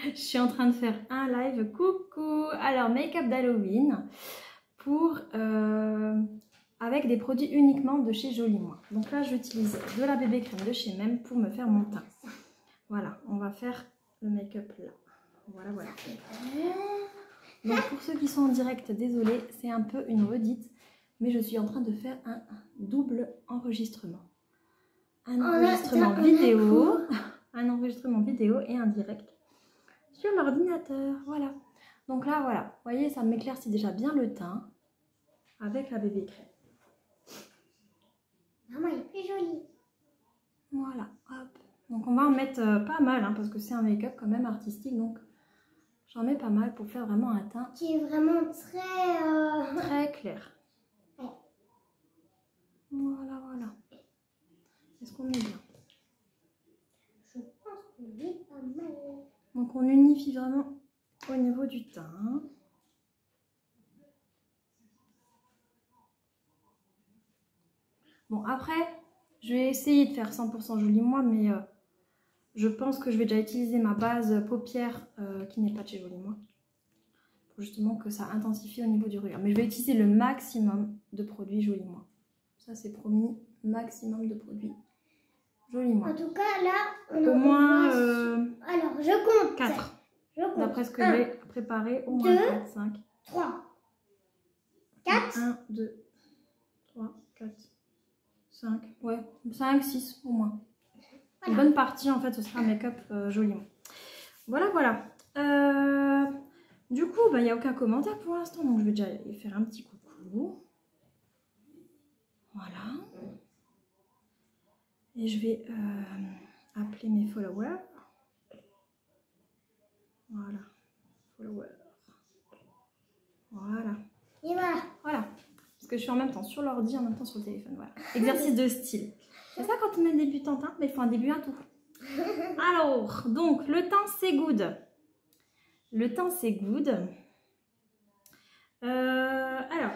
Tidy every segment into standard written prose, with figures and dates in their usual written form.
Je suis en train de faire un live. Coucou. Alors, make-up d'Halloween pour avec des produits uniquement de chez Jolie Moi. Donc là, j'utilise de la bébé crème de chez Même pour me faire mon teint. Voilà, on va faire le make-up là. Voilà, voilà. Donc pour ceux qui sont en direct, désolé, c'est un peu une redite, mais je suis en train de faire un double enregistrement. Un enregistrement vidéo, un enregistrement vidéo et un direct sur l'ordinateur. Voilà. Donc là, voilà. Vous voyez, ça m'éclaircit déjà bien le teint avec la bébé crème. Maman, elle est plus jolie. Voilà, hop. Donc on va en mettre pas mal, hein, parce que c'est un make-up quand même artistique, donc j'en mets pas mal pour faire vraiment un teint qui est vraiment très très clair. Ouais. Voilà, voilà. Est-ce qu'on est bien? Je pense qu'on est pas mal. Donc on unifie vraiment au niveau du teint. Bon, après, je vais essayer de faire 100% Jolie Moi, mais je pense que je vais déjà utiliser ma base paupières qui n'est pas de chez Jolie Moi. Pour justement que ça intensifie au niveau du regard. Mais je vais utiliser le maximum de produits Jolie Moi. Ça, c'est promis, maximum de produits Jolie Moi. En tout cas, là, on au moins alors, je compte. 4. D'après ce que 1, j'ai préparé, au moins 4, 5. 3, 4. 1, 2, 3, 4, 5. Ouais, 5, 6 au moins. Voilà. Une bonne partie, en fait, ce sera un make-up Jolie Moi. Voilà, voilà. Du coup, il n'y a aucun commentaire pour l'instant, donc je vais déjà aller faire un petit coucou. Voilà. Et je vais appeler mes followers. Voilà. Followers. Voilà. Et voilà. Voilà. Parce que je suis en même temps sur l'ordi, en même temps sur le téléphone. Voilà. Exercice de style. C'est ça quand on est débutante, hein, mais il faut un début à tout. Alors, donc, le teint c'est good. Le teint c'est good. Alors,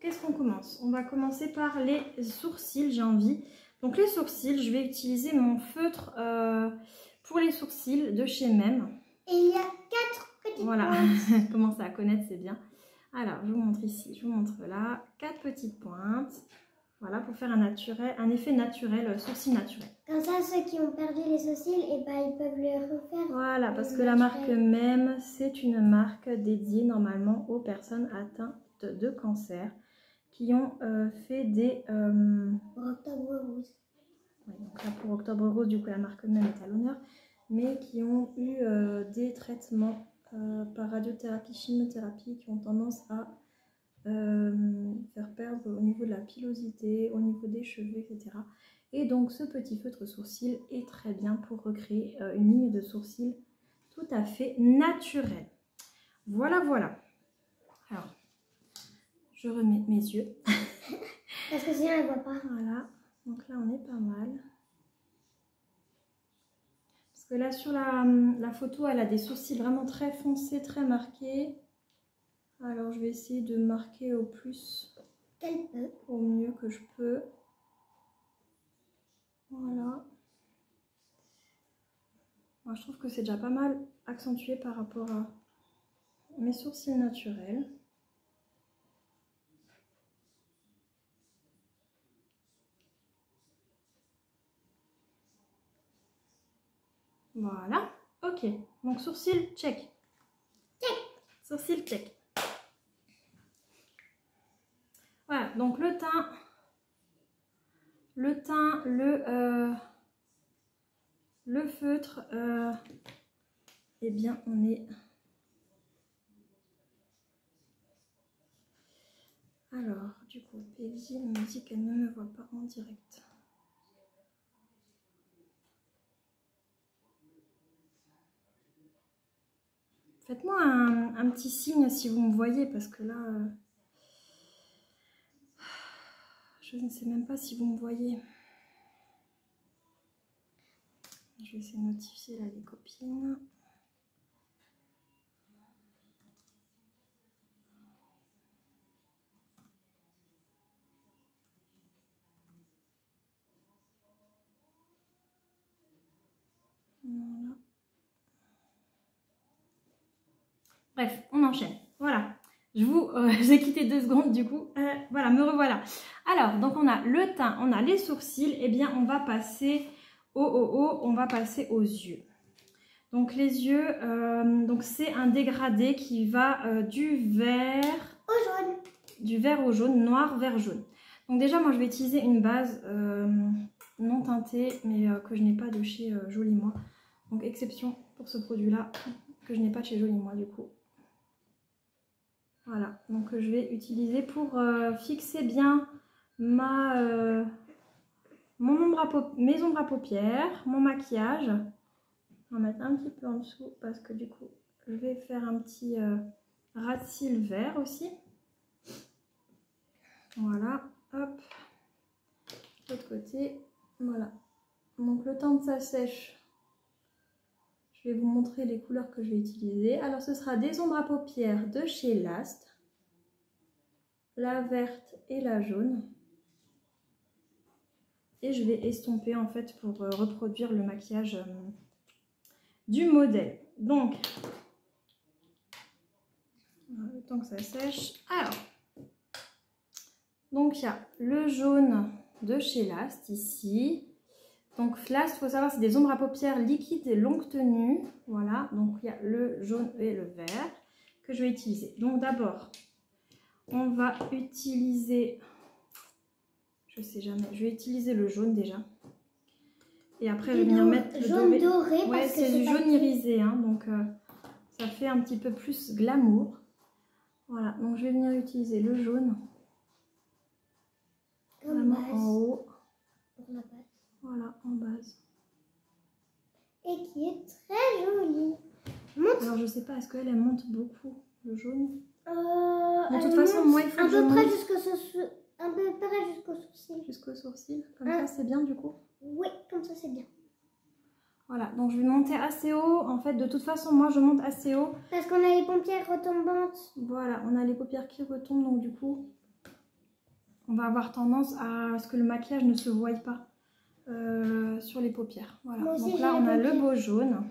qu'est-ce qu'on commence? On va commencer par les sourcils, j'ai envie. Donc les sourcils, je vais utiliser mon feutre pour les sourcils de chez Même. Et il y a 4 petites voilà. pointes. Commencer à connaître, c'est bien. Alors, je vous montre ici, je vous montre là. 4 petites pointes. Voilà, pour faire un effet naturel, sourcil naturel. Comme ça, ceux qui ont perdu les sourcils, et ben, ils peuvent les refaire. Voilà, parce que la marque Même, c'est une marque dédiée normalement aux personnes atteintes de cancer qui ont fait des... Pour Octobre Rose. Ouais, donc là, pour Octobre Rose, du coup, la marque Même est à l'honneur, mais qui ont eu des traitements par radiothérapie, chimiothérapie, qui ont tendance à faire perdre au niveau de la pilosité, au niveau des cheveux, etc. Et donc ce petit feutre sourcil est très bien pour recréer une ligne de sourcil tout à fait naturelle. Voilà, voilà. Alors, je remets mes yeux. Parce que sinon elle ne voit pas. Voilà, donc là on est pas mal. Parce que là sur la photo, elle a des sourcils vraiment très foncés, très marqués. Alors je vais essayer de marquer au plus, au mieux que je peux. Voilà. Moi, je trouve que c'est déjà pas mal accentué par rapport à mes sourcils naturels. Voilà. Ok. Donc sourcils, check. Check. Sourcils, check. Voilà, donc le teint, le feutre, eh bien on est... Alors, du coup, Peggy me dit qu'elle ne me voit pas en direct. Faites-moi un petit signe si vous me voyez, parce que là... je ne sais même pas si vous me voyez. Je vais essayer de notifier là les copines. Voilà. Bref, on enchaîne. Voilà. J'ai quitté 2 secondes du coup. Voilà, me revoilà. Alors, donc on a le teint, on a les sourcils. Eh bien, on va passer on va passer aux yeux. Donc les yeux, donc c'est un dégradé qui va du vert au jaune, noir vers jaune. Donc déjà, moi je vais utiliser une base non teintée, mais que je n'ai pas de chez Joli Moi. Donc exception pour ce produit-là, que je n'ai pas de chez Joli Moi du coup. Voilà, donc je vais utiliser pour fixer bien mes ombres à paupières, mon maquillage. On va mettre un petit peu en dessous parce que du coup, je vais faire un petit ras de cils vert aussi. Voilà, hop, de l'autre côté, voilà. Donc le temps que ça sèche, je vais vous montrer les couleurs que je vais utiliser. Alors ce sera des ombres à paupières de chez Last, la verte et la jaune. Et je vais estomper en fait pour reproduire le maquillage du modèle. Donc, le temps que ça sèche. Alors, donc il y a le jaune de chez Last ici. Donc Last, il faut savoir, c'est des ombres à paupières liquides et longue tenue. Voilà, donc il y a le jaune et le vert que je vais utiliser. Donc d'abord, on va utiliser, je sais jamais, je vais utiliser le jaune déjà. Et après, je vais venir mettre le jaune doré. Ouais, c'est du jaune irisé, hein, donc ça fait un petit peu plus glamour. Voilà, donc je vais venir utiliser le jaune. Vraiment en haut. Pour la base. Voilà, en base. Et qui est très jolie. Alors, je sais pas, est-ce qu'elle monte beaucoup, le jaune? De toute façon, moi, il faut que je monte un peu près jusqu'au sourcil. Jusqu'au sourcil, comme ça, c'est bien du coup? Oui, comme ça, c'est bien. Voilà, donc je vais monter assez haut. En fait, de toute façon, moi, je monte assez haut. Parce qu'on a les paupières retombantes. Voilà, on a les paupières qui retombent, donc du coup, on va avoir tendance à ce que le maquillage ne se voie pas sur les paupières. Voilà, donc là, on a le beau jaune.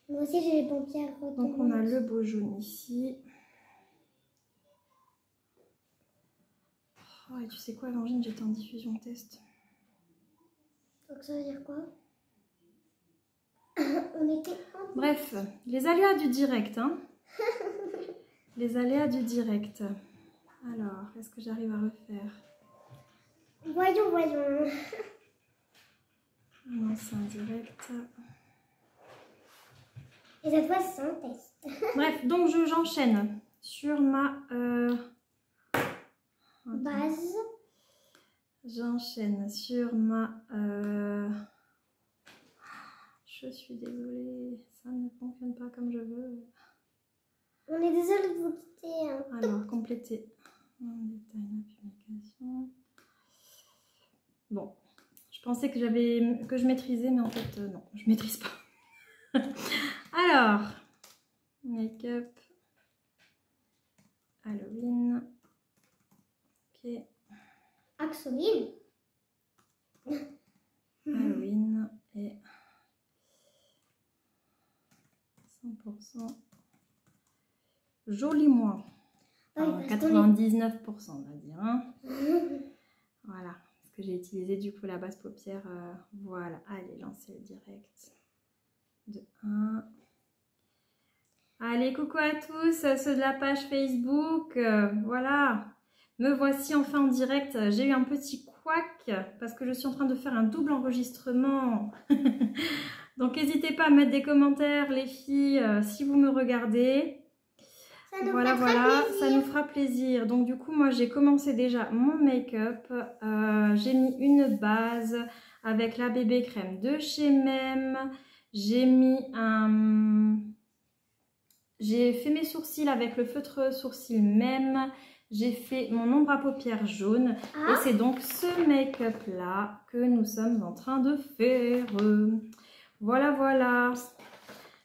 Moi aussi, j'ai les paupières retombantes. Donc, on a le beau jaune ici. Oh, et tu sais quoi, Langine, j'étais en diffusion test. Donc, ça veut dire quoi? On était en... Bref, les aléas du direct, hein. Les aléas du direct. Alors, est-ce que j'arrive à refaire? Voyons, voyons. Non, c'est un direct. Et cette fois, c'est un test. Bref, donc j'enchaîne sur ma... base. J'enchaîne sur ma... Je suis désolée, ça ne fonctionne pas comme je veux. On est désolé de vous quitter. Hein. Alors, compléter. Détail, publication. Bon, je pensais que je maîtrisais, mais en fait, non, je maîtrise pas. Alors, make-up, Halloween. Ok. Axoline. Halloween et 100% Joli Moi. Enfin, 99% on va dire. Hein. Voilà, parce que j'ai utilisé du coup la base paupière. Voilà, allez, lancez le direct. De 1. Allez, coucou à tous, ceux de la page Facebook. Voilà, me voici enfin en direct. J'ai eu un petit couac parce que je suis en train de faire un double enregistrement. Donc n'hésitez pas à mettre des commentaires les filles si vous me regardez. Voilà, ça nous fera plaisir. Donc du coup, moi j'ai commencé déjà mon make-up. J'ai mis une base avec la bébé crème de chez Mem. J'ai fait mes sourcils avec le feutre sourcil Mem. J'ai fait mon ombre à paupières jaune. Et c'est donc ce make-up là que nous sommes en train de faire. Voilà, voilà.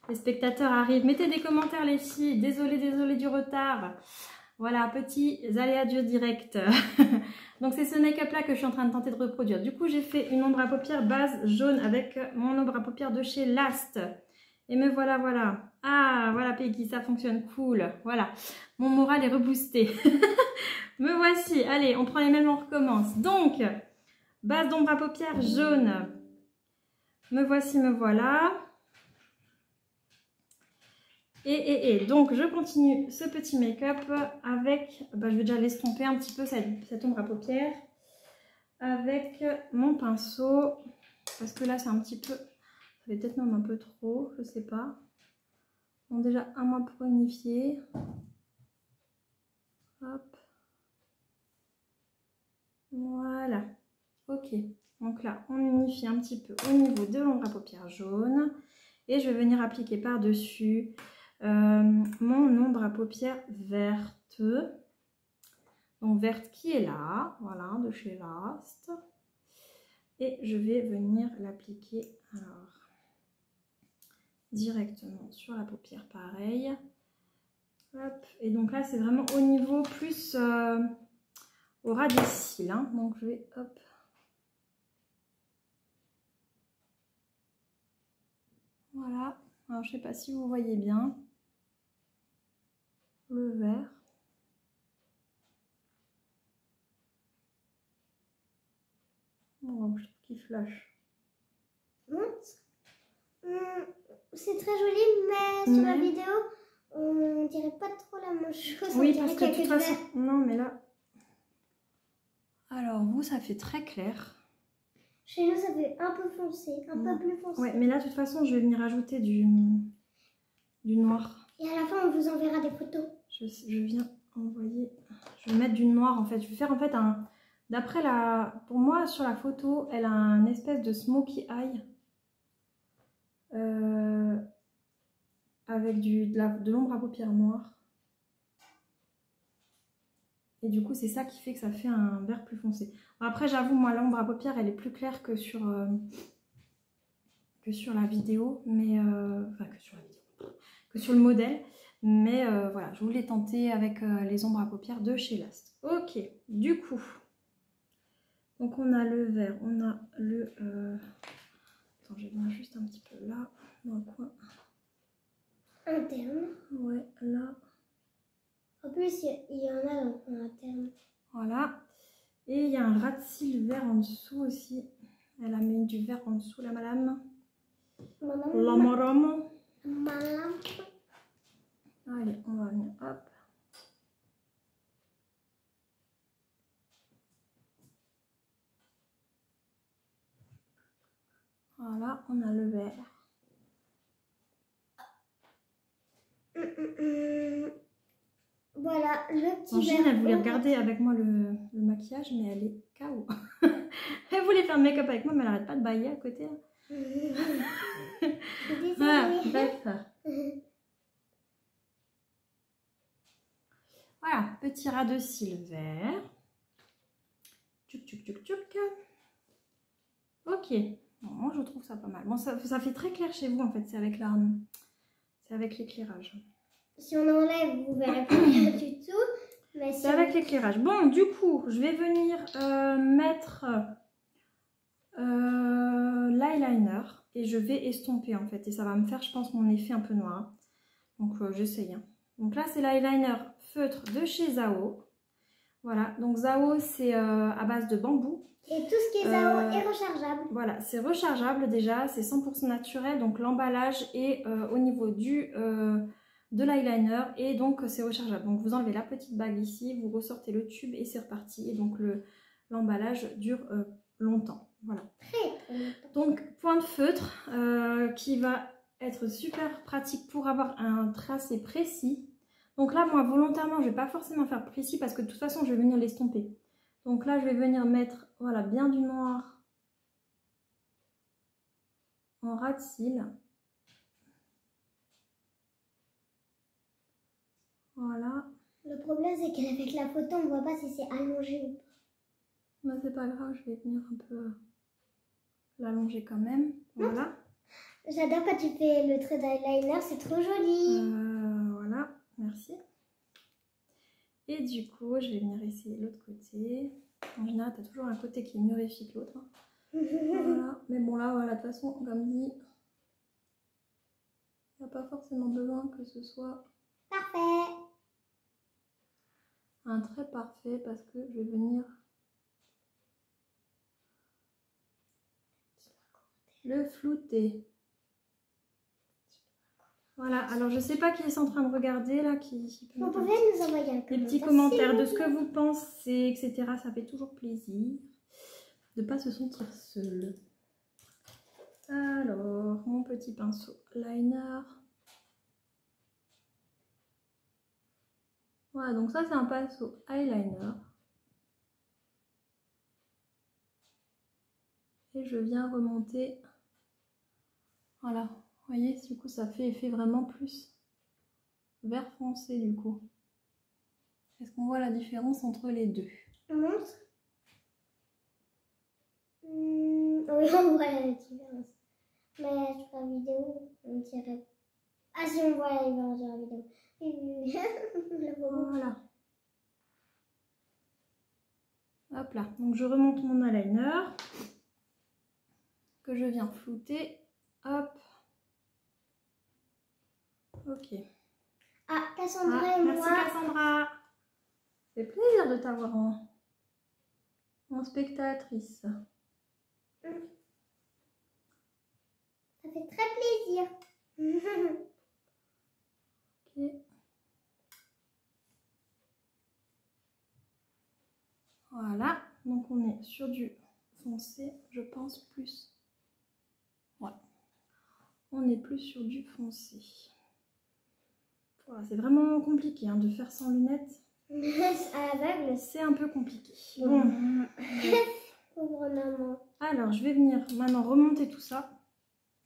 Les spectateurs arrivent. Mettez des commentaires les filles. Désolée du retard. Voilà, petits aléas du direct. Donc c'est ce make-up là que je suis en train de tenter de reproduire. Du coup, j'ai fait une ombre à paupières base jaune avec mon ombre à paupières de chez Last. Et me voilà, voilà. Ah, voilà Peggy, ça fonctionne, cool. Voilà, mon moral est reboosté. Me voici. Allez, on prend les mêmes, on recommence. Donc, base d'ombre à paupières jaune. Me voici, me voilà. Et donc, je continue ce petit make-up avec... je vais déjà l'estomper un petit peu, cette ombre à paupières. Avec mon pinceau. Parce que là, c'est un petit peu... Ça fait peut-être même un peu trop, je sais pas. Bon, déjà, un moins pour unifier. Hop. Voilà. Ok. Donc là, on unifie un petit peu au niveau de l'ombre à paupières jaune. Et je vais venir appliquer par-dessus mon ombre à paupières verte. Donc verte qui est là. Voilà, de chez Last. Et je vais venir l'appliquer alors directement sur la paupière, pareil. Hop. Et donc là, c'est vraiment au niveau plus au ras des cils. Hein. Donc je vais, hop. Voilà. Alors je sais pas si vous voyez bien le vert. Bon, je trouve qu'il flash. C'est très joli, mais sur la vidéo, on dirait pas trop la même chose. Oui, parce que de toute façon... Non, mais là... Alors, vous, ça fait très clair. Chez nous, ça fait un peu foncé, un peu plus foncé. Ouais, mais là, de toute façon, je vais venir ajouter du noir. Et à la fin, on vous enverra des photos. Je viens envoyer... Je vais mettre du noir, en fait. Je vais faire, en fait, un... D'après la... Pour moi, sur la photo, elle a un espèce de smoky eye. Avec de l'ombre à paupières noire. Et du coup, c'est ça qui fait que ça fait un vert plus foncé. Après, j'avoue, moi, l'ombre à paupières, elle est plus claire que sur la vidéo. Mais... Enfin, que sur la vidéo. Que sur le modèle. Mais voilà, je voulais tenter avec les ombres à paupières de chez Last. Ok, du coup. Donc, on a le vert, on a le... Attends, je vais venir juste un petit peu là, dans le coin. Interne. Ouais, là. En plus, il y en a dans le coin interne. Voilà. Et il y a un ras de cils vert en dessous aussi. Elle a mis du vert en dessous, la madame. La madame. Allez, on va venir, hop. Voilà, on a le vert. Voilà, le petit Angine, elle voulait regarder avec moi le maquillage, mais elle est KO. Elle voulait faire le make-up avec moi, mais elle arrête pas de bailler à côté. Là. Voilà, bref. Voilà, petit ras de cils vert. Tchouk, tchouk, tchouk, tchouk. Ok, bon, moi je trouve ça pas mal. Bon, ça fait très clair chez vous en fait, c'est avec l'éclairage. Si on enlève, vous verrez pas du tout. Mais si c'est avec l'éclairage. Bon, du coup, je vais venir mettre l'eyeliner et je vais estomper en fait. Et ça va me faire, je pense, mon effet un peu noir. Donc, j'essaye. Hein. Donc là, c'est l'eyeliner feutre de chez Zao. Voilà, donc Zao, c'est à base de bambou. Et tout ce qui est Zao est rechargeable. Voilà, c'est rechargeable déjà, c'est 100% naturel. Donc l'emballage est au niveau de l'eyeliner et donc c'est rechargeable. Donc vous enlevez la petite bague ici, vous ressortez le tube et c'est reparti. Et donc l'emballage dure longtemps. Voilà. Très longtemps. Donc point de feutre qui va être super pratique pour avoir un tracé précis. Donc là, moi volontairement, je ne vais pas forcément faire précis parce que de toute façon, je vais venir l'estomper. Donc là, je vais venir mettre voilà, bien du noir en ras de cils. Voilà. Le problème, c'est qu'avec la photo, on ne voit pas si c'est allongé ou pas. Mais c'est pas grave, je vais venir un peu l'allonger quand même. Voilà. J'adore quand tu fais le trait d'eyeliner, c'est trop joli. Voilà, merci. Et du coup, je vais venir essayer l'autre côté. En général, tu as toujours un côté qui est mieux réussi que l'autre. Hein. Voilà. Mais bon, là, voilà, de toute façon, comme dit, Il n'y a pas forcément besoin que ce soit Parfait. un trait parfait parce que je vais venir le flouter. Voilà, alors je sais pas qui est en train de regarder là, qui peut Vous mettre pouvez nous envoyer un des petits commentaire, commentaires de s'il ce vous que vous pensez, etc. Ça fait toujours plaisir de pas se sentir seul. Alors, mon petit pinceau liner. Voilà, donc ça c'est un pinceau eyeliner. Et je viens remonter. Voilà, vous voyez, du coup ça fait effet vraiment plus vert foncé du coup. Est-ce qu'on voit la différence entre les deux? On montre. Oui, on voit la différence. Mais sur la vidéo, on dirait... Ah si, on voit la différence sur la vidéo. Voilà. Hop là, donc je remonte mon eyeliner que je viens flouter. Hop. Ok. Ah, Cassandra Ah, et merci moi. Cassandra. Ça fait plaisir de t'avoir en spectatrice. Ça fait très plaisir. Ok. Voilà, donc on est sur du foncé, je pense plus. Voilà. On est plus sur du foncé. Voilà, c'est vraiment compliqué hein, de faire sans lunettes. À l'aveugle. C'est un peu compliqué. Bon. Pauvre maman. Alors, je vais venir maintenant remonter tout ça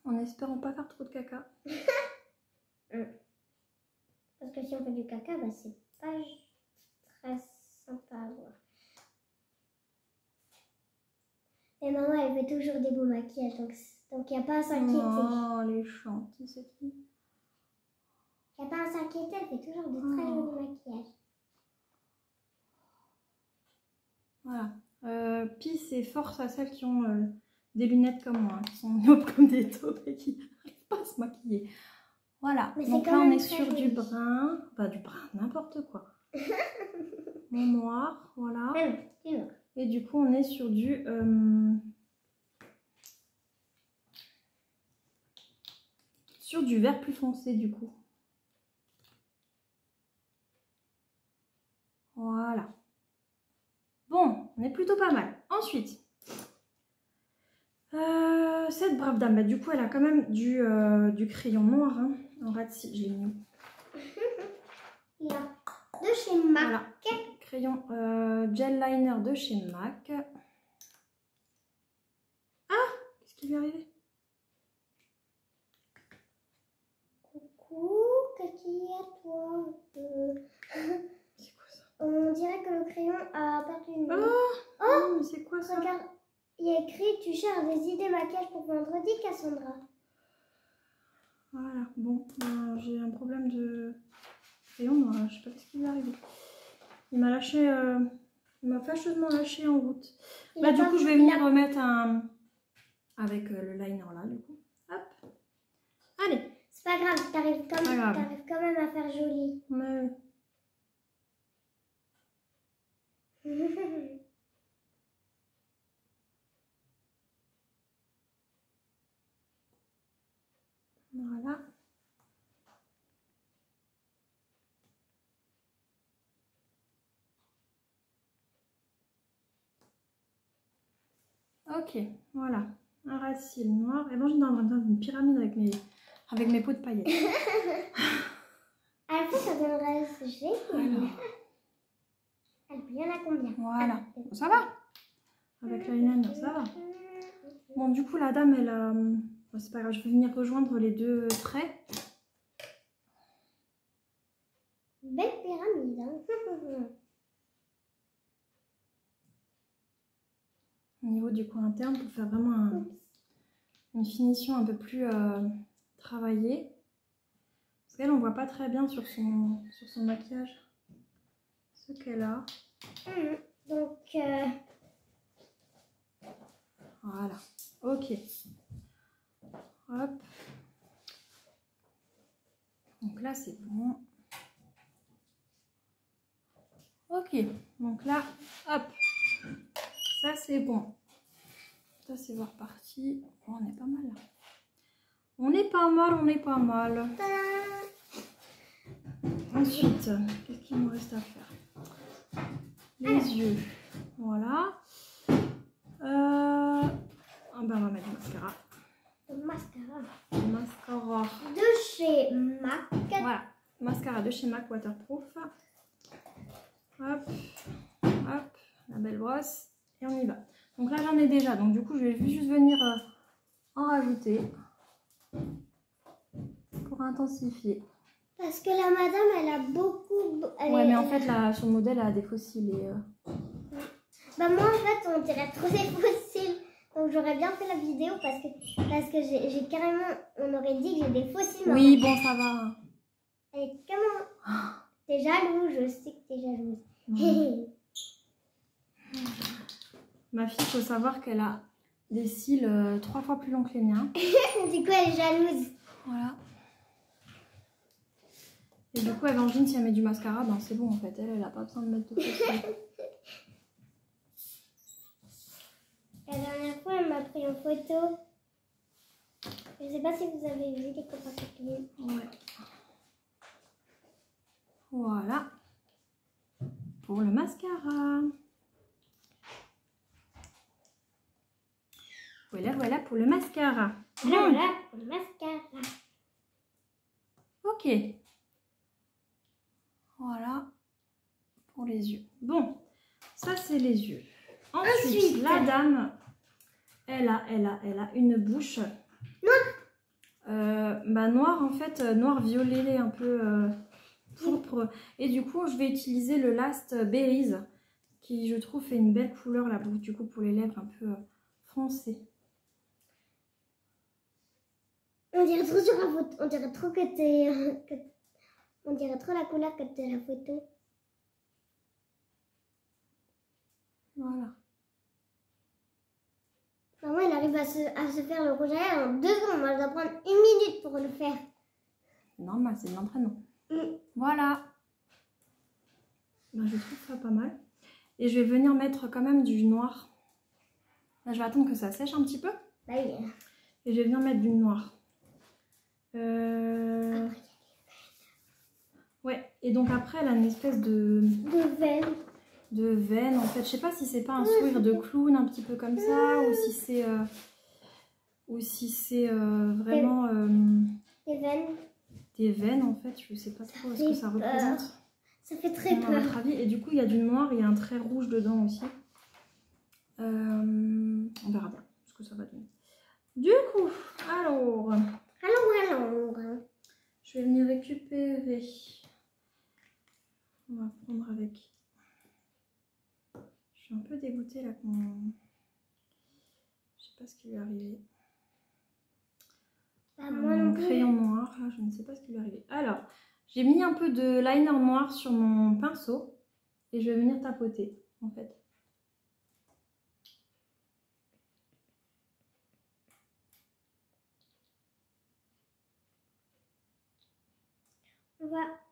en espérant pas faire trop de caca. Parce que si on fait du caca, bah, c'est pas très sympa à voir. Et maman, elle fait toujours des beaux maquillages, donc il n'y a pas à s'inquiéter. Oh, les chantiers, cette fille. Il n'y a pas à s'inquiéter, elle fait toujours de très jolis maquillages. Voilà. Peace et force à celles qui ont des lunettes comme moi, hein, qui sont myopes comme des taupes et qui n'arrivent pas à se maquiller. Voilà. Mais donc c'est là, quand on même est très sur joli. du brun. Pas du brun, n'importe quoi. Mon noir, voilà. Et du coup, on est sur du... sur du vert plus foncé, du coup. Voilà. Bon, on est plutôt pas mal. Ensuite, cette brave dame, bah, du coup, elle a quand même du crayon noir. Hein, en ratsi, je l'ai mis où? Là, de chez MAC. Voilà. Crayon gel liner de chez MAC. Ah, qu'est-ce qui lui est arrivé? Coucou, qu'est-ce qu'il y a toi? C'est quoi ça? On dirait que le crayon a perdu une... Oh, mais c'est quoi ça? Regarde, il y a écrit « Tu cherches des idées maquillage pour vendredi, Cassandra ». Voilà, bon, j'ai un problème de crayon noir, je sais pas ce qui lui est arrivé. Il m'a lâché, il m'a fâcheusement lâché en route. Bah, du coup, je vais venir remettre un... avec le liner là, du coup. Hop. Allez. C'est pas grave, t'arrives quand même à faire joli. Mais... Voilà. Ok, voilà. Un racine noir. Et bon, je suis dans une pyramide avec mes pots de paillettes. À la fin, ça donnerait ce génie. Il y en a combien? Voilà. Bon, ça va. Avec l'eyeliner, ça va. Bon, du coup, la dame, elle a... Bon, c'est pas grave, je vais venir rejoindre les deux traits. Belle pyramide, hein. Au niveau du coin interne, pour faire vraiment une finition un peu plus travaillée. Parce qu'elle, on voit pas très bien sur son maquillage ce qu'elle a. Donc, voilà. Ok. Hop. Donc là, c'est bon. Ok, donc là, hop, ça c'est bon. Ça c'est reparti. Oh, on est pas mal là. On est pas mal, on est pas mal. Ensuite, qu'est-ce qu'il me reste à faire? Les yeux. Voilà. Ah ben on va mettre du mascara. Mascara. Mascara. De chez MAC. Voilà. Mascara de chez MAC Waterproof. Hop. Hop. La belle brosse. Et on y va. Donc là j'en ai déjà. Donc du coup je vais juste venir en rajouter. Pour intensifier. Parce que la madame, elle a beaucoup... Ouais, mais en fait, là, sur le modèle, elle a des fossiles. Et, Bah moi, en fait, on dirait trop des fossiles. Donc j'aurais bien fait la vidéo parce que j'ai carrément... On aurait dit que j'ai des fossiles. Oui, bon, ça va. Elle est comment... T'es jalouse, je sais que t'es jalouse. Ma fille, il faut savoir qu'elle a des cils 3 fois plus longs que les miens. Du coup, elle est jalouse. Voilà. Et du coup, Evangeline, si elle met du mascara, ben c'est bon en fait. Elle a pas besoin de mettre de fossiles. La dernière fois, elle m'a pris une photo. Je sais pas si vous avez vu les copains copines. Ouais. Voilà. Pour le mascara. Voilà, voilà pour le mascara. Voilà pour le mascara. Ok. Voilà pour les yeux. Bon, ça c'est les yeux. Ensuite, la dame, elle a une bouche noire. Noir en fait, noir violet un peu pourpre. Et du coup, je vais utiliser le Last Berries qui, je trouve, fait une belle couleur la bouche du coup pour les lèvres un peu foncées. On dirait trop sur la photo. On dirait trop que t'es... On dirait trop la couleur que de la photo. Voilà. Maman, elle arrive à se faire le rouge à lèvres en 2 secondes. Moi, je dois prendre 1 minute pour le faire. C'est normal, c'est de l'entraînement. Voilà. Ben, je trouve ça pas mal. Et je vais venir mettre quand même du noir. Là, je vais attendre que ça sèche un petit peu. Bah oui. Et je vais venir mettre du noir. Ouais, et donc après, elle a une espèce de veine. De veine, en fait. Je sais pas si c'est pas un sourire de clown un petit peu comme ça, ou si c'est vraiment Des veines. des veines, en fait. Je sais pas trop ce que ça représente. Ça fait très peur. À votre avis. Et du coup, il y a du noir, il y a un trait rouge dedans aussi. On verra bien ce que ça va donner. Du coup, alors... Je vais venir récupérer. On va prendre avec... Je suis un peu dégoûtée là qu'on... Je sais pas ce qui lui est arrivé. Mon crayon noir, là, je ne sais pas ce qui lui est arrivé. Alors, j'ai mis un peu de liner noir sur mon pinceau et je vais venir tapoter en fait.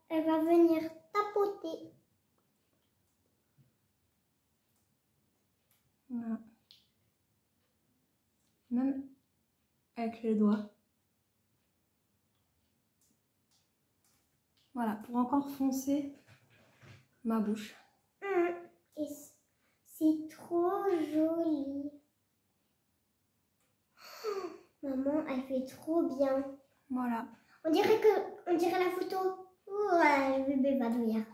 Elle va venir tapoter. Voilà. Même avec les doigts. Voilà, pour encore foncer ma bouche. Et c'est trop joli. Maman, elle fait trop bien. Voilà. On dirait la photo. Ouais, le bébé va douillir.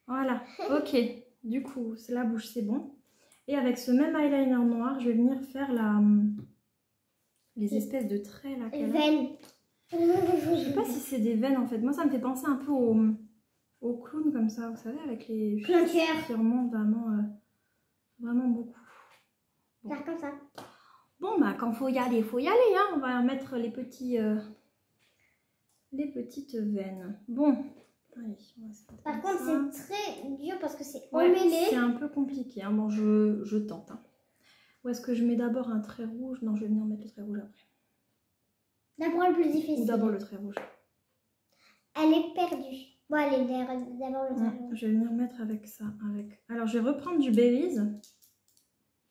Voilà, ok. Du coup, c'est la bouche, c'est bon. Et avec ce même eyeliner noir, je vais venir faire les espèces de traits là. Veines. Je sais pas si c'est des veines en fait. Moi, ça me fait penser un peu au clown comme ça, vous savez, avec les cheveux qui remontent vraiment beaucoup. Bon. Faire comme ça. Bon, bah quand faut y aller, hein. On va mettre les petites veines. Bon, allez, on va se mettre. Par contre, c'est très dur parce que c'est emmêlé. C'est un peu compliqué. Hein. Bon, je tente. Hein. Ou est-ce que je mets d'abord un trait rouge? Non, je vais venir mettre le trait rouge après. D'abord le plus difficile. Ou d'abord le trait rouge. elle est perdue. Bon, elle est d'abord le talon. Je vais venir mettre avec ça. Alors, je vais reprendre du Berries.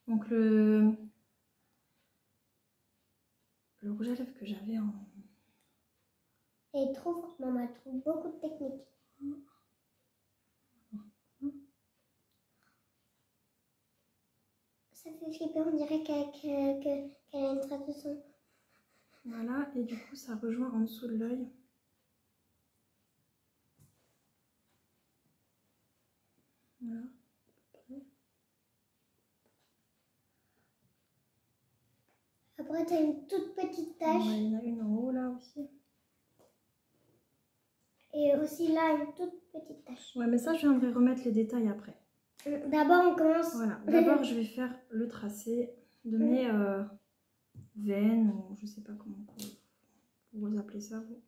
Donc, le rouge à lèvres que j'avais en... Elle est trop forte, maman. Elle trouve beaucoup de techniques. Ça fait flipper. On dirait qu'elle a une trace de sang. Voilà. Et du coup, ça rejoint en dessous de l'œil. Voilà. Après, tu as une toute petite tache. Ouais, il y en a une en haut là aussi. Et aussi là, une toute petite tache. Ouais, mais ça, je viendrai remettre les détails après. D'abord, on commence. Voilà. D'abord, je vais faire le tracé de mes veines, ou je sais pas comment vous appelez ça, vous.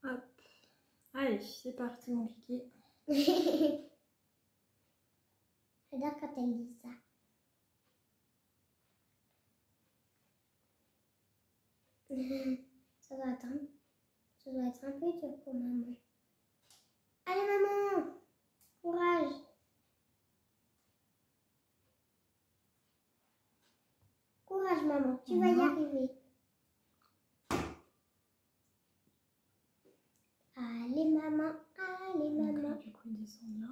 Hop. Allez, c'est parti, mon kiki. J'adore quand elle dit ça. Ça doit être un peu dur pour maman. Allez maman, courage. Courage maman, tu vas y arriver. Allez maman, allez maman. Donc là, du coup, ils descendent là.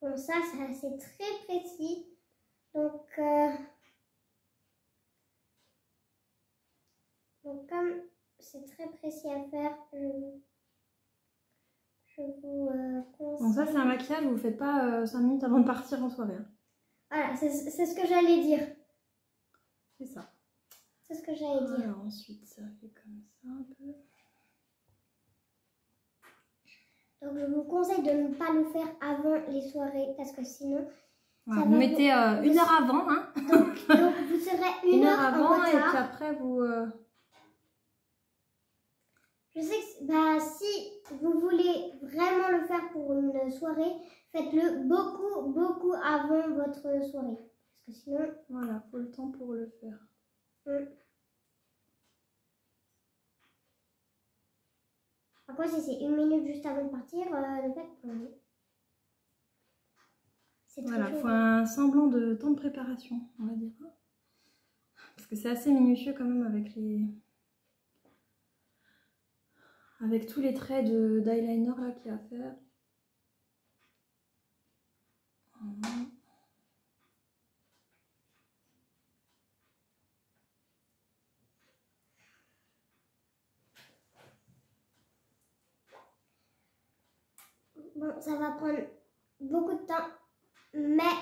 Bon, ça c'est très précis. Donc comme c'est très précis à faire, je vous conseille. Donc ça, c'est un maquillage, vous ne faites pas 5 minutes avant de partir en soirée. Hein. Voilà, c'est ce que j'allais dire. C'est ça. C'est ce que j'allais dire. Alors ensuite, ça fait comme ça un peu. Donc je vous conseille de ne pas le faire avant les soirées parce que sinon... Voilà, vous mettez une heure avant. Hein. Donc vous serez une heure avant en retard. Et puis après vous... Je sais que si vous voulez vraiment le faire pour une soirée, faites-le beaucoup avant votre soirée. Parce que sinon... Voilà, il faut le temps pour le faire. Après, si c'est 1 minute juste avant de partir, le faites pas. Voilà, il faut un semblant de temps de préparation, on va dire. Parce que c'est assez minutieux quand même avec tous les traits d'eyeliner là qu'il y a à faire. Voilà. Bon, ça va prendre beaucoup de temps, mais...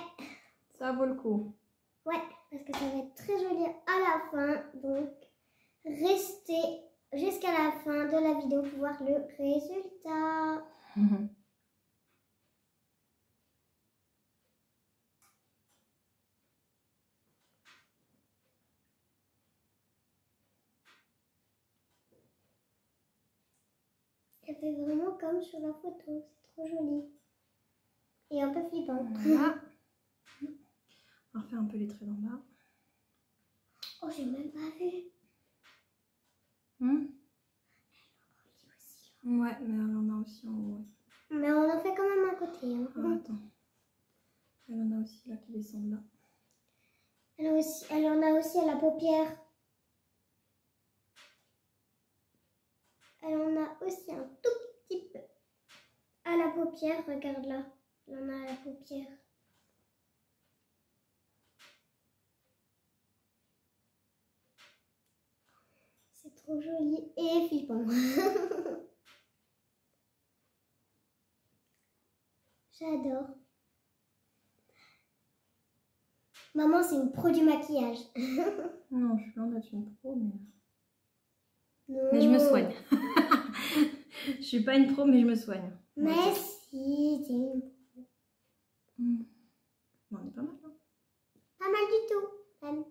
Ça vaut le coup. Ouais, parce que ça va être très joli à la fin. Donc, restez jusqu'à la fin de la vidéo pour voir le résultat. Elle fait vraiment comme sur la photo. C'est trop joli. Et un peu flippant. Voilà. On va refaire un peu les traits d'en bas. Oh, j'ai même pas vu. Ouais, mais elle en a aussi en haut. Ouais. Mais on en fait quand même un côté. Hein. Ah, attends. Elle en a aussi là qui descendent là. Elle en a aussi à la paupière. Elle en a aussi un tout petit peu à la paupière. Regarde là. Elle en a à la paupière. C'est trop joli et flippant. J'adore. Maman, c'est une pro du maquillage. Non, je suis loin d'être une pro, mais... Non. Mais je me soigne. Je suis pas une pro, mais je me soigne. Mais si, t'es une pro. Bon, on est pas mal, hein. Pas mal du tout, même.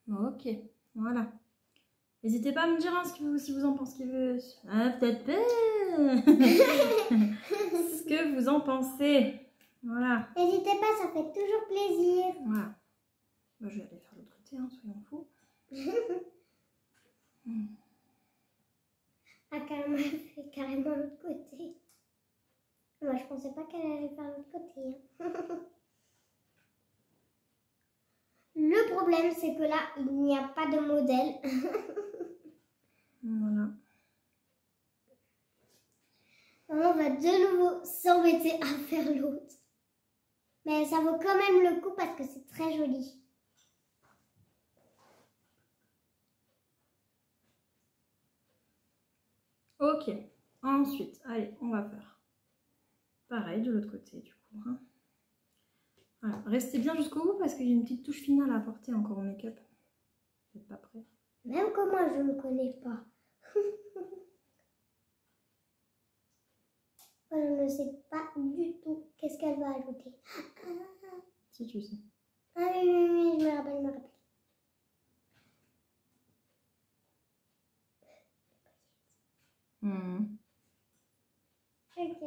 Ok, voilà. N'hésitez pas à me dire hein, si vous en pensez. Ah, peut-être pas. que vous en pensez. Voilà. N'hésitez pas, ça fait toujours plaisir. Voilà. Bah, je vais aller faire l'autre côté, hein, soyons fous. Ah, carrément, elle fait carrément l'autre côté. Moi, je pensais pas qu'elle allait faire l'autre côté. Hein. Le problème, c'est que là, il n'y a pas de modèle. Voilà. On va de nouveau s'embêter à faire l'autre. Mais ça vaut quand même le coup parce que c'est très joli. Ok. Ensuite, allez, on va faire pareil de l'autre côté du coup. Hein. Voilà. Restez bien jusqu'au bout parce qu'il y a une petite touche finale à apporter encore au make-up. Vous n'êtes pas prêts? Même que moi, je ne connais pas. Moi, je ne sais pas du tout qu'est-ce qu'elle va ajouter. Si tu sais. Ah oui, oui, oui, je me rappelle, je me rappelle. Ok.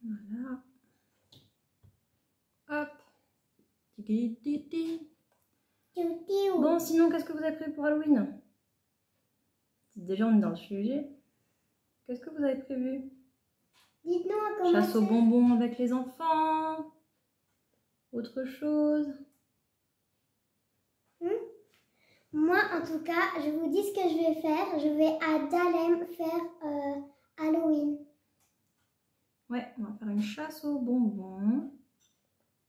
Voilà. Hop. Tigui-ti-ti. Bon, sinon, qu'est-ce que vous avez prévu pour Halloween? Déjà, on est dans le sujet. Qu'est-ce que vous avez prévu? Dites-nous à comment Chasse aux bonbons avec les enfants? Autre chose? Moi, en tout cas, je vous dis ce que je vais faire. Je vais à Dahlem faire Halloween. Ouais, on va faire une chasse aux bonbons.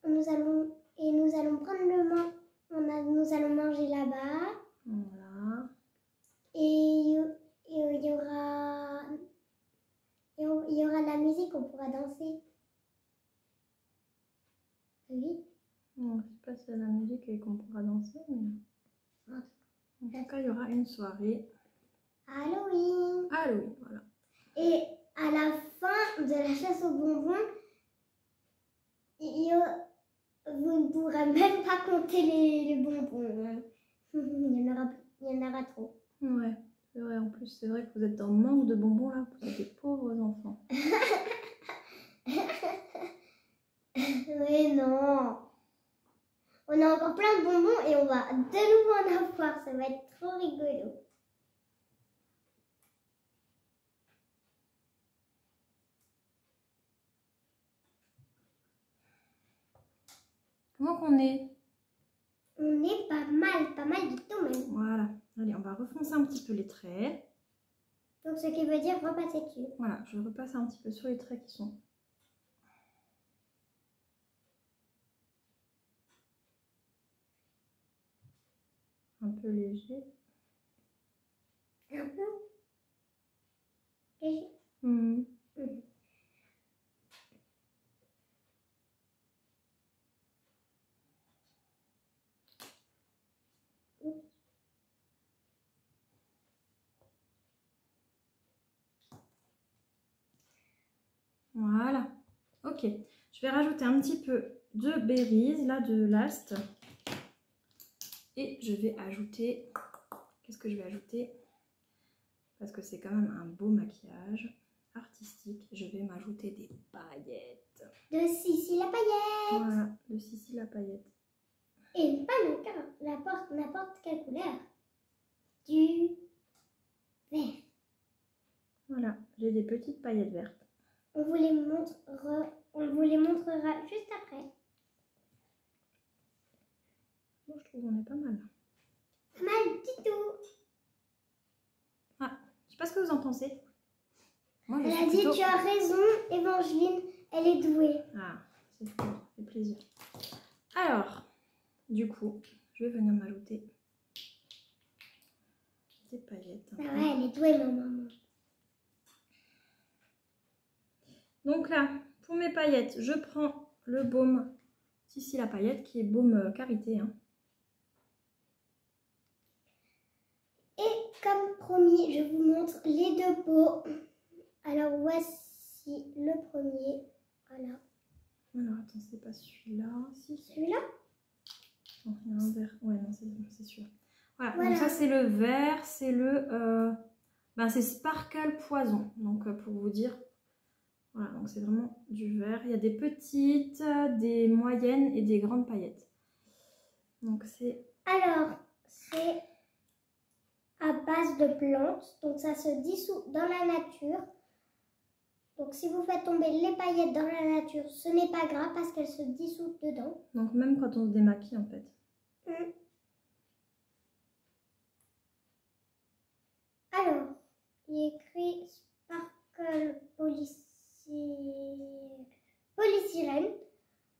Nous allons prendre le vin. Nous allons manger là-bas. Voilà. Et il y aura de la musique, on pourra danser. Oui. On ne sait pas si y a la musique et qu'on pourra danser, mais en tout cas, il y aura une soirée Halloween. Halloween, voilà. Et à la fin de la chasse aux bonbons, vous ne pourrez même pas compter les bonbons. Hein. Il y en aura trop. Ouais, c'est vrai. En plus, c'est vrai que vous êtes dans le manque de bonbons là. Vous êtes des pauvres enfants. Mais non. On a encore plein de bonbons et on va de nouveau en avoir. Ça va être trop rigolo. Comment qu'on est? On est pas mal du tout même. Voilà. Allez, on va refoncer un petit peu les traits. Donc ce qui veut dire repasser dessus. Voilà, je repasse un petit peu sur les traits qui sont un peu légers. Un peu. Et... Voilà. Ok. Je vais rajouter un petit peu de berries, là, de last. Et je vais ajouter... Qu'est-ce que je vais ajouter? Parce que c'est quand même un beau maquillage artistique. Je vais m'ajouter des paillettes. De Sissi la paillette. Voilà, de Sissi la paillette. Et pas n'importe quelle couleur. Du vert. Voilà, j'ai des petites paillettes vertes. On vous les montrera juste après. Bon, je trouve qu'on est pas mal. Pas mal du tout. Ah, je sais pas ce que vous en pensez. Moi, Elle a dit, tu as raison, Évangeline, elle est douée. Ah, c'est cool, ça fait plaisir. Alors, du coup, je vais venir m'ajouter des paillettes. Ah ouais, elle est douée, ma maman. Donc là, pour mes paillettes, je prends le baume Sissi la paillette, qui est baume karité. Hein. Et comme promis, je vous montre les deux pots. Alors voici le premier. Voilà. Alors attends, c'est pas celui-là. Si, Celui-là? Attends, il y a un vert. Ouais, non, c'est sûr. Voilà, Voilà. donc ça c'est le vert, c'est le... c'est Sparkle Poison. Donc pour vous dire, voilà, donc c'est vraiment du vert. Il y a des petites, des moyennes et des grandes paillettes. Donc c'est... Alors, c'est à base de plantes, donc ça se dissout dans la nature. Donc si vous faites tomber les paillettes dans la nature, ce n'est pas grave parce qu'elles se dissoutent dedans. Donc même quand on se démaquille en fait. Alors, il est écrit Sparkle Polystyrène.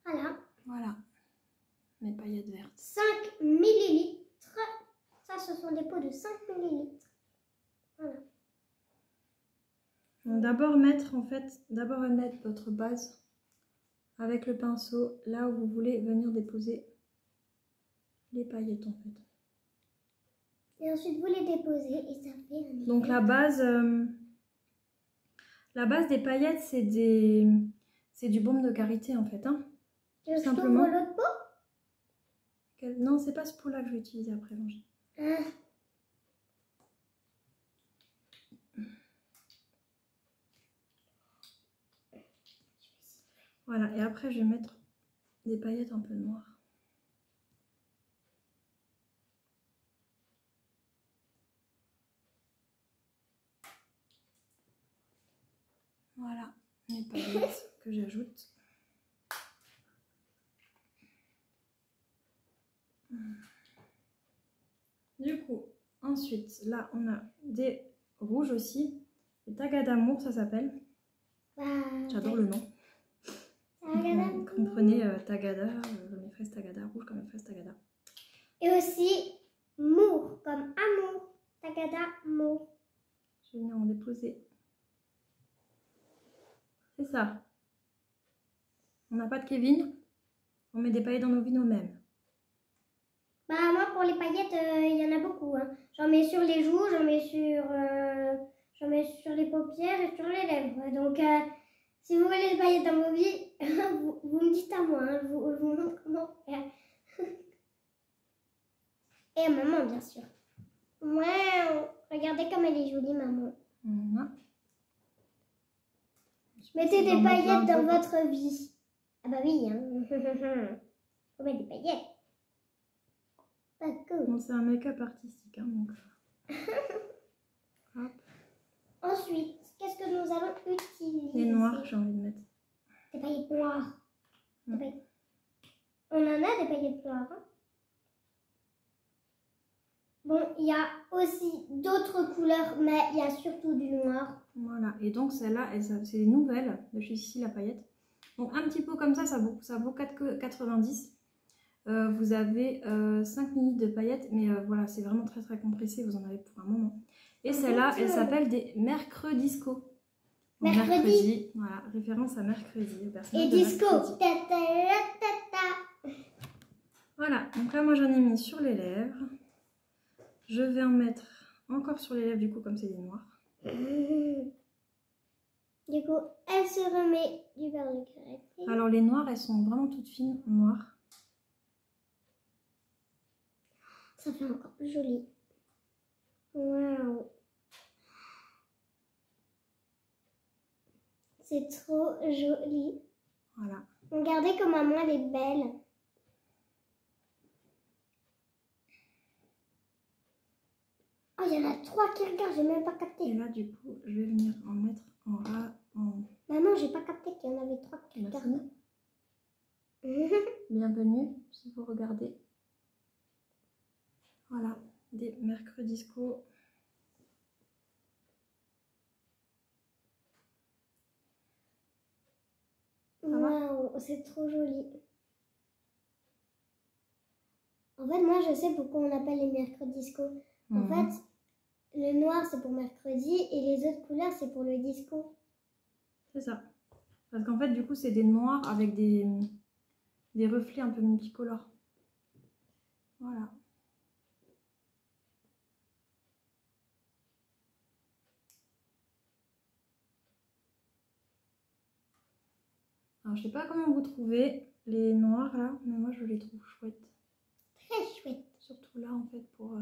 Voilà. Voilà, mes paillettes vertes. 5 millilitres. Ça, ce sont des pots de 5 millilitres. Voilà. Donc d'abord mettre votre base avec le pinceau là où vous voulez venir déposer les paillettes en fait. Et ensuite vous les déposez et ça fait un effet. Donc la base des paillettes c'est du baume de karité en fait. Hein. Tout simplement. l'autre pot? Non, c'est pas ce pot là que je vais utiliser après manger. Voilà, et après je vais mettre des paillettes un peu noires. Voilà, mes paillettes que j'ajoute. Du coup, ensuite, là on a des rouges aussi. Les tagas d'amour, ça s'appelle. J'adore le nom. Comprenez Tagada, comme les fraises Tagada, rouge comme les fraises Tagada. Et aussi Mour, comme amour. Tagada, Mour. Je vais venir en déposer. C'est ça. On n'a pas de Kevin. On met des paillettes dans nos vies nous-mêmes. Bah moi pour les paillettes, il y en a beaucoup. Hein. J'en mets sur les joues, j'en mets sur les paupières et sur les lèvres. Donc si vous voulez des paillettes dans vos vies, vous me dites à moi. Hein. Je vous montre comment faire. Et à maman bien sûr. Ouais, regardez comme elle est jolie maman. Mettez des paillettes dans votre vie. Ah bah oui, hein. Faut mettre des paillettes. Bon, c'est un make-up artistique, hein, donc. Hop. Ensuite, qu'est-ce que nous allons utiliser? Les noirs, j'ai envie de mettre. Des paillettes noires. Des paillettes... On en a des paillettes noires. Hein. Bon, il y a aussi d'autres couleurs, mais il y a surtout du noir. Voilà, et donc celle-là, c'est des nouvelles de chez Sissi la paillette. Donc un petit pot comme ça vaut 4,90. Vous avez 5 minutes de paillettes, mais voilà, c'est vraiment très très compressé, vous en avez pour un moment. Et celle-là, elle s'appelle des Mercredisco. Mercredi, voilà, référence à mercredi. Et disco. Voilà, donc là moi j'en ai mis sur les lèvres. Je vais en mettre encore sur les lèvres du coup comme c'est des noirs. Du coup, elle se remet du beurre de karité. Alors les noires, elles sont vraiment toutes fines, noires. Ça fait encore plus joli. Waouh. C'est trop joli. Voilà. Regardez comme maman elle est belle. Oh, il y en a 3 qui regardent, j'ai même pas capté. Et là, du coup, je vais venir en mettre en ras. Maman, j'ai pas capté qu'il y en avait 3 qui regardent. Bienvenue, si vous regardez. Voilà, des Mercredisco. Waouh, c'est trop joli. En fait, moi, je sais pourquoi on appelle les Mercredisco. En fait, le noir, c'est pour mercredi et les autres couleurs, c'est pour le disco. C'est ça. Parce qu'en fait, du coup, c'est des noirs avec des reflets un peu multicolores. Voilà. Alors, je sais pas comment vous trouvez les noirs là, mais moi, je les trouve chouettes. très chouette. Surtout là, en fait, pour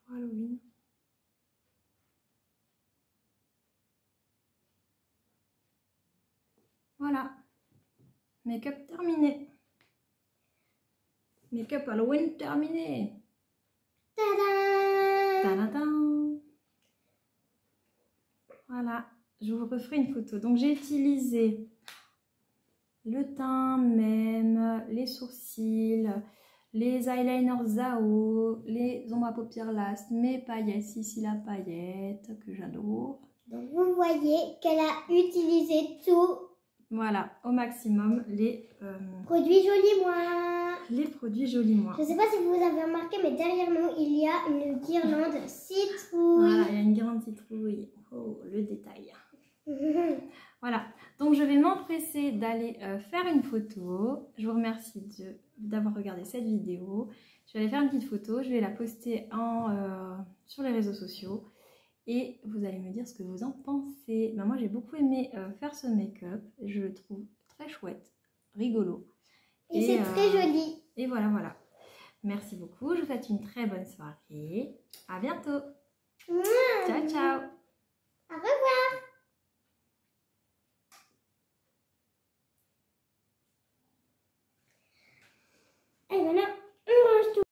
Halloween. Voilà. Make-up terminé. Make-up Halloween terminé. Tadam! Tadadam. Voilà. Je vous referai une photo. Donc, j'ai utilisé le teint même, les sourcils, les eyeliners Zao, les ombres à paupières Last, mes paillettes, ici la paillette que j'adore. Donc vous voyez qu'elle a utilisé tout. Voilà, au maximum les Produits Jolie Moi. les produits Jolie Moi. Je ne sais pas si vous avez remarqué, mais derrière nous, il y a une guirlande citrouille. Voilà, il y a une grande citrouille. Oh, le détail. Voilà, donc je vais m'empresser d'aller faire une photo. Je vous remercie d'avoir regardé cette vidéo. Je vais aller faire une petite photo, je vais la poster sur les réseaux sociaux et vous allez me dire ce que vous en pensez. Ben, moi j'ai beaucoup aimé faire ce make-up, je le trouve très chouette, rigolo. Et c'est très joli. Et voilà. Merci beaucoup, je vous souhaite une très bonne soirée. À bientôt. Ciao, ciao. Au revoir.